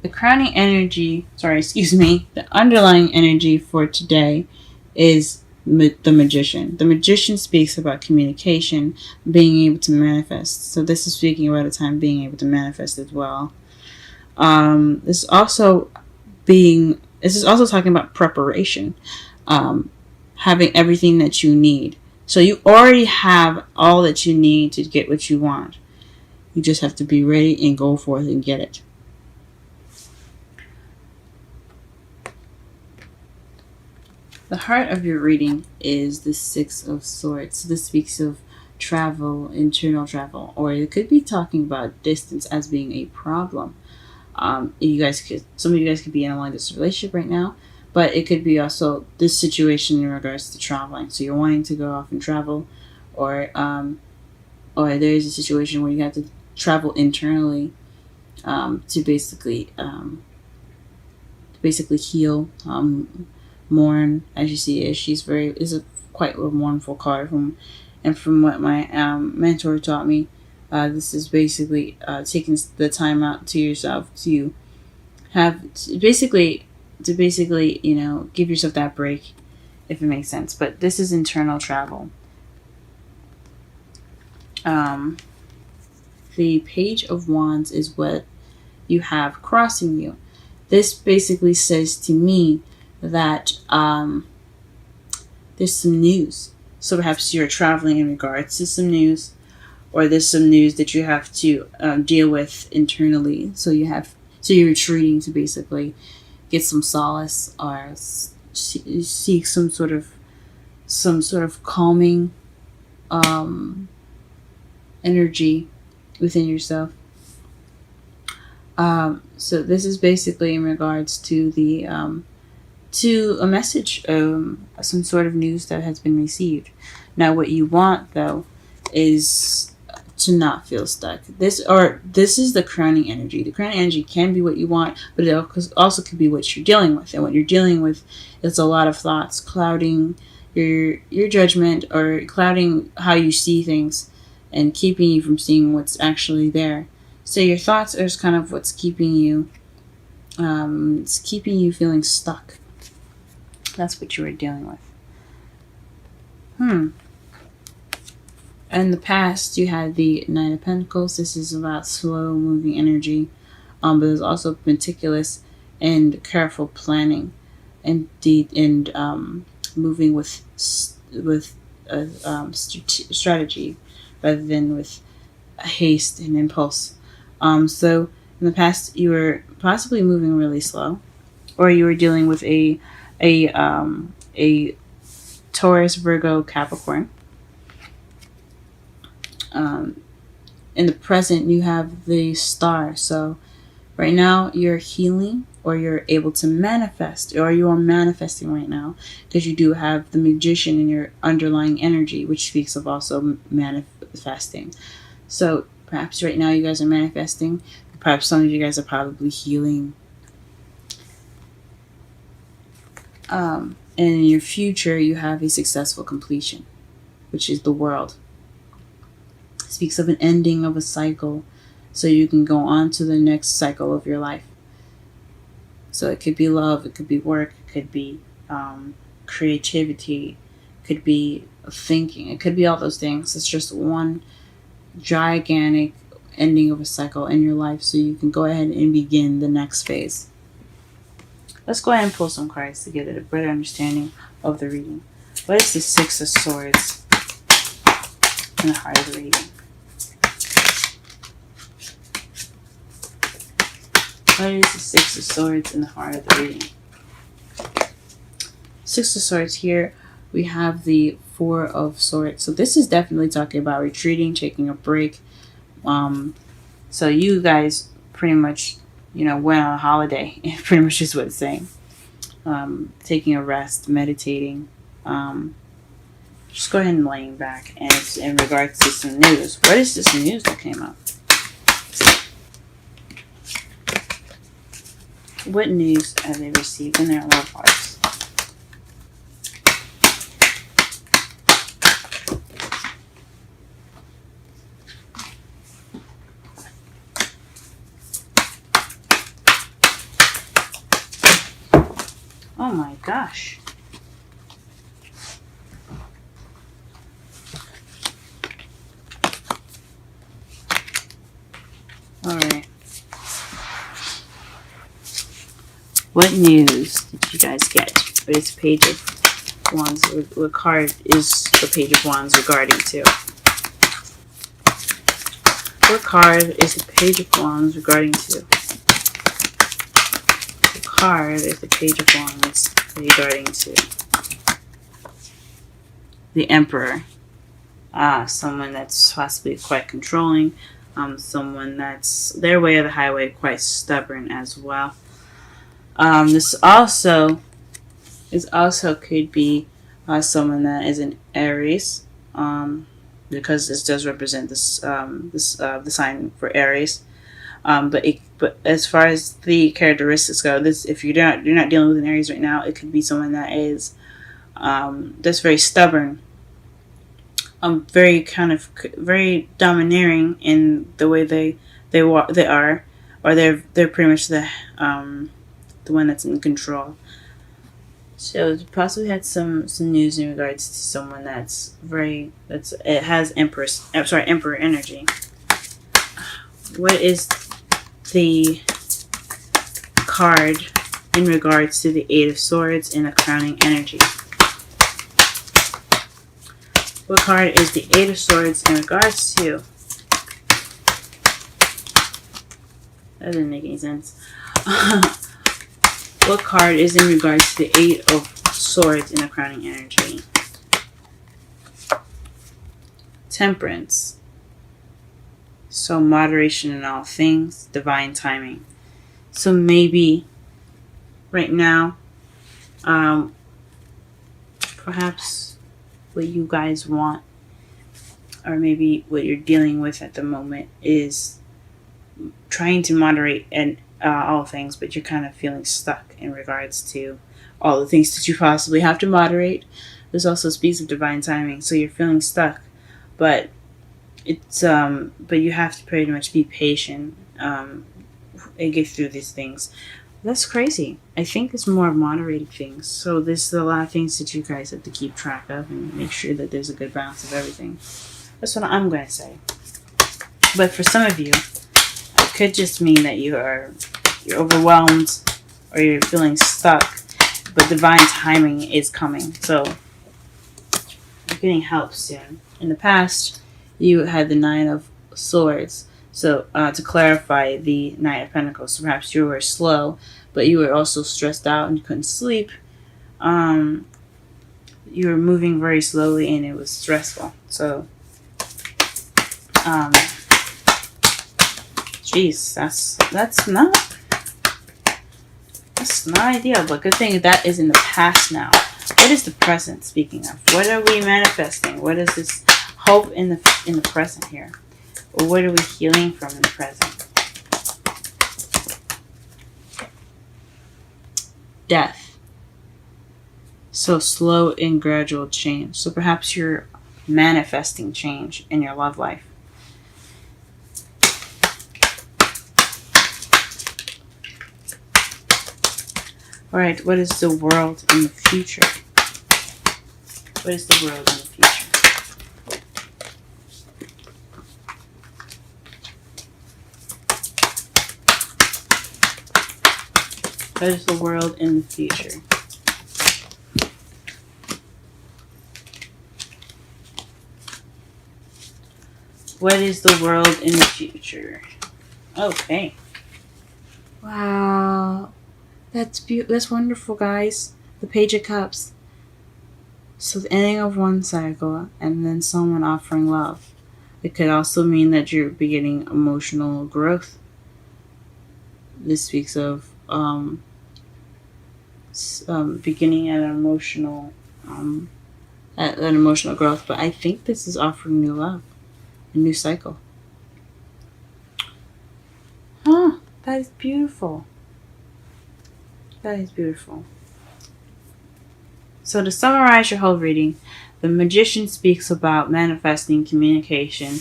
The crowning energy, the underlying energy for today is the magician. The magician speaks about communication, being able to manifest. So this is speaking about a time being able to manifest as well. This is also talking about preparation, having everything that you need. So you already have all that you need to get what you want. You just have to be ready and go forth and get it. The heart of your reading is the Six of Swords. This speaks of travel, internal travel, or it could be talking about distance as being a problem. Some of you guys could be in a long-distance relationship right now, but it could be also this situation in regards to traveling. So you're wanting to go off and travel, or there's a situation where you have to travel internally to basically heal, mourn. As you see, is quite a mournful card from what my mentor taught me. This is basically taking the time out to yourself to basically give yourself that break, if it makes sense. But this is internal travel. The Page of Wands is what you have crossing you. This basically says to me that there's some news. So perhaps you're traveling in regards to some news, or there's some news that you have to deal with internally. So you're retreating to basically get some solace, or seek some sort of calming energy within yourself. So this is basically in regards to to a message, some sort of news that has been received. Now, what you want though is to not feel stuck. This is the crowning energy. The crowning energy can be what you want, but it also could be what you're dealing with. And what you're dealing with is a lot of thoughts clouding your judgment, or clouding how you see things, and keeping you from seeing what's actually there. So your thoughts are kind of what's keeping you. It's keeping you feeling stuck. That's what you were dealing with. In the past, you had the Nine of Pentacles. This is about slow moving energy, but there's also meticulous and careful planning, and moving with strategy rather than with haste and impulse. So in the past, you were possibly moving really slow, or you were dealing with a Taurus, Virgo, Capricorn. In the present, you have the Star. So right now, you're healing, or you're able to manifest, or you are manifesting right now, because you do have the Magician in your underlying energy, which speaks of also manifesting. So perhaps right now you guys are manifesting. Perhaps some of you guys are probably healing. And in your future, you have a successful completion, which is the World. It speaks of an ending of a cycle, so you can go on to the next cycle of your life. So it could be love, it could be work, it could be creativity, it could be thinking, it could be all those things. It's just one gigantic ending of a cycle in your life, so you can go ahead and begin the next phase. Let's go ahead and pull some cards to get a better understanding of the reading. What is the Six of Swords in the heart of the reading? What is the Six of Swords in the heart of the reading? Six of Swords here, we have the Four of Swords. So this is definitely talking about retreating, taking a break. So you guys pretty much, went on a holiday. Pretty much is what it's saying. Taking a rest, meditating. Just go ahead and laying back. And it's in regards to some news. What is this news that came up? What news have they received in their love lives? Oh my gosh. Alright. What news did you guys get? What is Page of Wands? What card is the Page of Wands regarding to? What card is the Page of Wands regarding to? What card is the Page of Wands regarding to? The Emperor. Someone that's possibly quite controlling. Someone that's their way or the highway, quite stubborn as well. This also could be someone that is an Aries, because this does represent the sign for Aries. But as far as the characteristics go, this, if you're not dealing with an Aries right now, it could be someone that is that's very stubborn, very domineering in the way they are, or they're pretty much the one that's in control. So possibly had some news in regards to someone it has Emperor energy. What is the card in regards to the Eight of Swords and the crowning energy? What card is the Eight of Swords in regards to? That didn't make any sense. What card is in regards to the Eight of Swords in the crowning energy? Temperance. So moderation in all things, divine timing. So maybe right now, perhaps what you guys want, or maybe what you're dealing with at the moment, is trying to moderate and all things, but you're kind of feeling stuck in regards to all the things that you possibly have to moderate. This also speaks of divine timing, so you're feeling stuck, but but you have to pretty much be patient and get through these things. That's crazy. I think it's more moderated things. So there's a lot of things that you guys have to keep track of and make sure that there's a good balance of everything. That's what I'm going to say. But for some of you, it could just mean that you're overwhelmed or you're feeling stuck, but divine timing is coming. So you're getting help soon. In the past, you had the Nine of Swords. So to clarify, the Knight of Pentacles. So perhaps you were slow, but you were also stressed out and you couldn't sleep. You were moving very slowly and it was stressful. So, geez, that's not ideal. But good thing that is in the past now. What is the present? Speaking of, what are we manifesting? What is this hope in the present here? Or what are we healing from in the present? Death. So slow and gradual change. So perhaps you're manifesting change in your love life. Alright, what is the world in the future? What is the world in the future? What is the world in the future? What is the world in the future? Okay. Wow. That's wonderful, guys. The Page of Cups. So the ending of one cycle and then someone offering love. It could also mean that you're beginning emotional growth. This speaks of beginning an emotional growth, but I think this is offering new love, a new cycle. That is beautiful. That is beautiful. So to summarize your whole reading, the Magician speaks about manifesting communication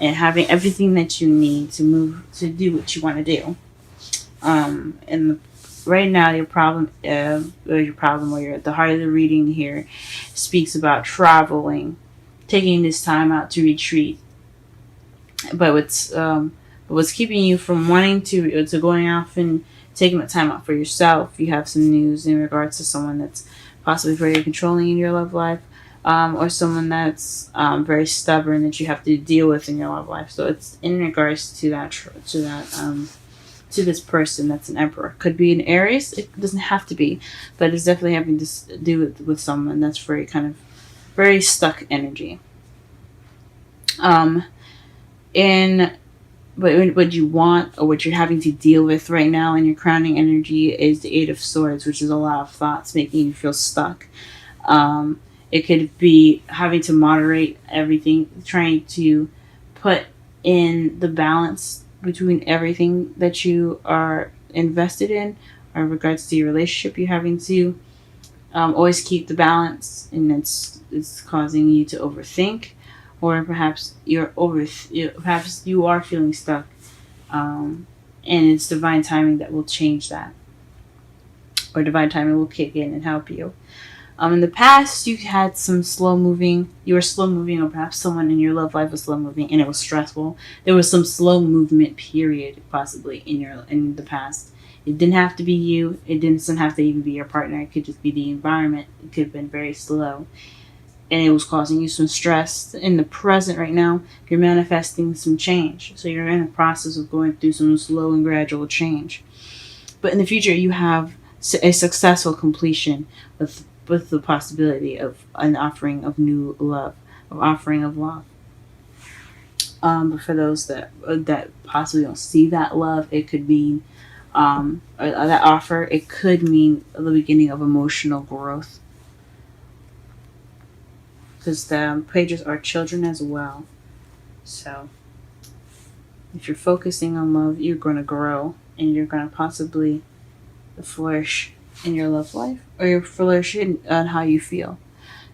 and having everything that you need to do what you want to do. And right now your problem, or the heart of the reading here speaks about traveling, taking this time out to retreat. But what's keeping you from wanting to going off and taking the time out for yourself? You have some news in regards to someone that's possibly very controlling in your love life, or someone that's very stubborn that you have to deal with in your love life. So it's in regards to to this person that's an emperor. Could be an Aries. It doesn't have to be, but it's definitely having to do with someone that's very kind of very stuck energy. Um, and but what you want, or what you're having to deal with right now in your crowning energy, is the Eight of Swords, which is a lot of thoughts making you feel stuck. It could be having to moderate everything, trying to put in the balance between everything that you are invested in, or in regards to your relationship. You're having to always keep the balance, and it's causing you to overthink, or perhaps perhaps you are feeling stuck, and it's divine timing that will change that, or divine timing will kick in and help you. In the past, you had some slow moving. You were slow moving, or perhaps someone in your love life was slow moving, and it was stressful. There was some slow movement period, possibly in the past. It didn't have to be you. It doesn't have to even be your partner. It could just be the environment. It could have been very slow, and it was causing you some stress. In the present, right now, you're manifesting some change. So you're in the process of going through some slow and gradual change. But in the future, you have a successful completion with the possibility of an offering of new love, of offering of love. But for those that possibly don't see that love, it could mean or that offer. It could mean the beginning of emotional growth, because the pages are children as well. So if you're focusing on love, you're going to grow, and you're going to possibly flourish in your love life, or you're flourishing on how you feel.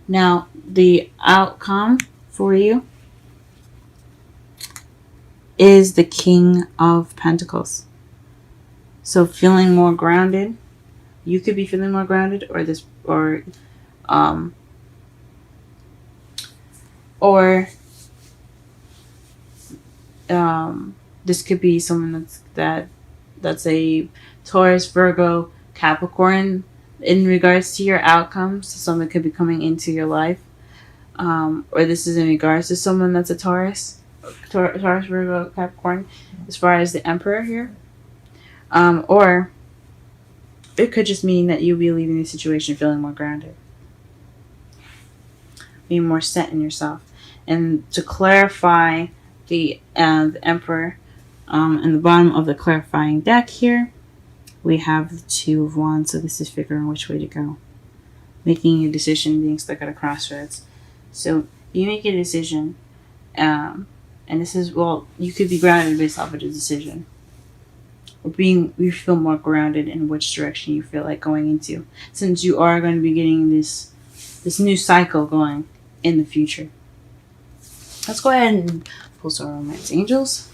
Now, the outcome for you is the King of Pentacles. So feeling more grounded. You could be feeling more grounded, um or this could be someone that's a Taurus, Virgo, Capricorn in regards to your outcomes. So someone could be coming into your life, or this is in regards to someone that's a Taurus, Virgo, Capricorn, as far as the Emperor here. Or it could just mean that you'll be leaving the situation feeling more grounded, being more set in yourself. And to clarify the Emperor, in the bottom of the clarifying deck here, we have the Two of Wands. So this is figuring which way to go, making a decision, being stuck at a crossroads. So you make a decision, and this is, well, you could be grounded based off of the decision, or you feel more grounded in which direction you feel like going into, since you are going to be getting this new cycle going in the future. Let's go ahead and pull some romance angels.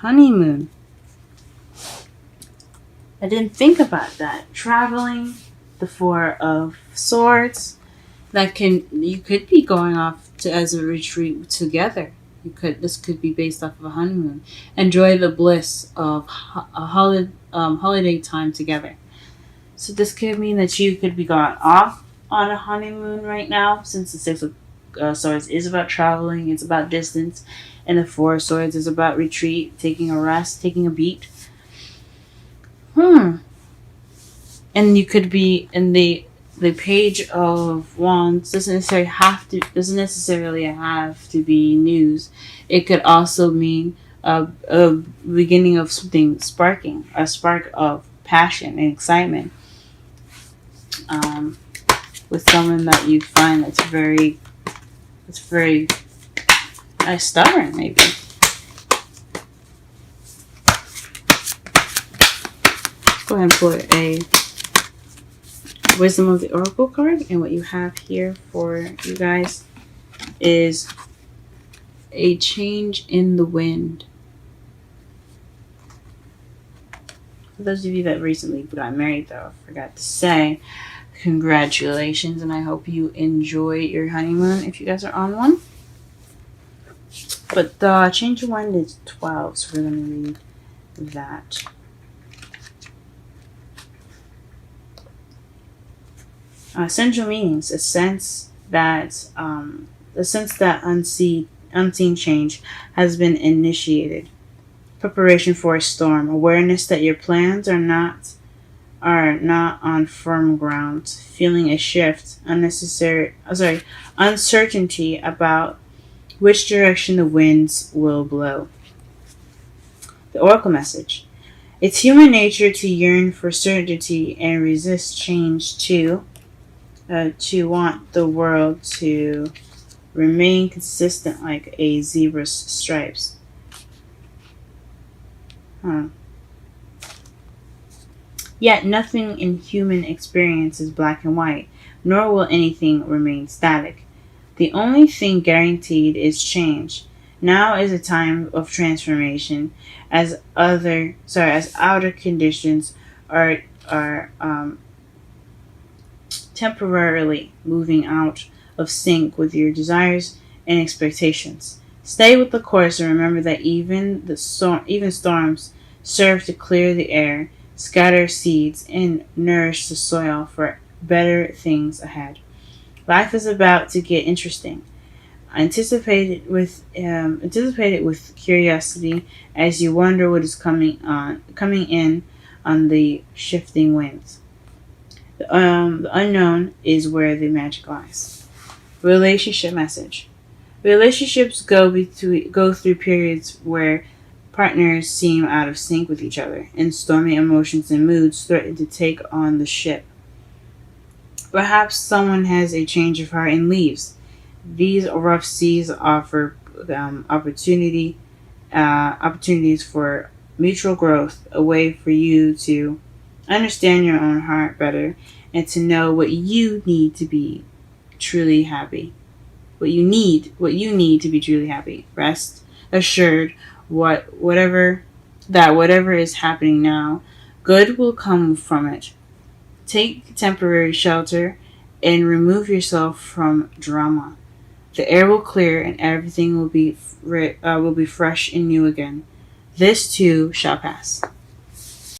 Honeymoon. I didn't think about that. Traveling, the Four of Swords. You could be going off as a retreat together. This could be based off of a honeymoon. Enjoy the bliss of a holiday time together. So this could mean that you could be going off on a honeymoon right now, since the Six of Swords is about traveling, it's about distance, and the Four of Swords is about retreat, taking a rest, taking a beat. And you could be in the Page of Wands. Doesn't necessarily have to be news. It could also mean a beginning of something sparking, a spark of passion and excitement, um, with someone that you find it's very stubborn, maybe. Go ahead and pull a Wisdom of the Oracle card, and what you have here for you guys is a change in the wind. For those of you that recently got married, though, I forgot to say, congratulations, and I hope you enjoy your honeymoon if you guys are on one. But the change of wind is 12, so we're going to read that. Essential meanings: a sense that unseen change has been initiated. Preparation for a storm. Awareness that your plans are not on firm ground. Feeling a shift. Uncertainty about which direction the winds will blow. The Oracle message: it's human nature to yearn for certainty and resist change to want the world to remain consistent like a zebra's stripes. Yet nothing in human experience is black and white, nor will anything remain static. The only thing guaranteed is change. Now is a time of transformation, as outer conditions are temporarily moving out of sync with your desires and expectations. Stay with the course and remember that even storms serve to clear the air, scatter seeds, and nourish the soil for better things ahead. Life is about to get interesting. Anticipate it with curiosity as you wonder what is coming in on the shifting winds. The unknown is where the magic lies. Relationship message: relationships go through periods where partners seem out of sync with each other, and stormy emotions and moods threaten to take on the ship. Perhaps someone has a change of heart and leaves. These rough seas offer opportunities for mutual growth, a way for you to understand your own heart better and to know what you need to be truly happy. What you need to be truly happy. Rest assured, whatever is happening now, good will come from it. Take temporary shelter and remove yourself from drama. The air will clear and everything will be fresh and new again. This too shall pass.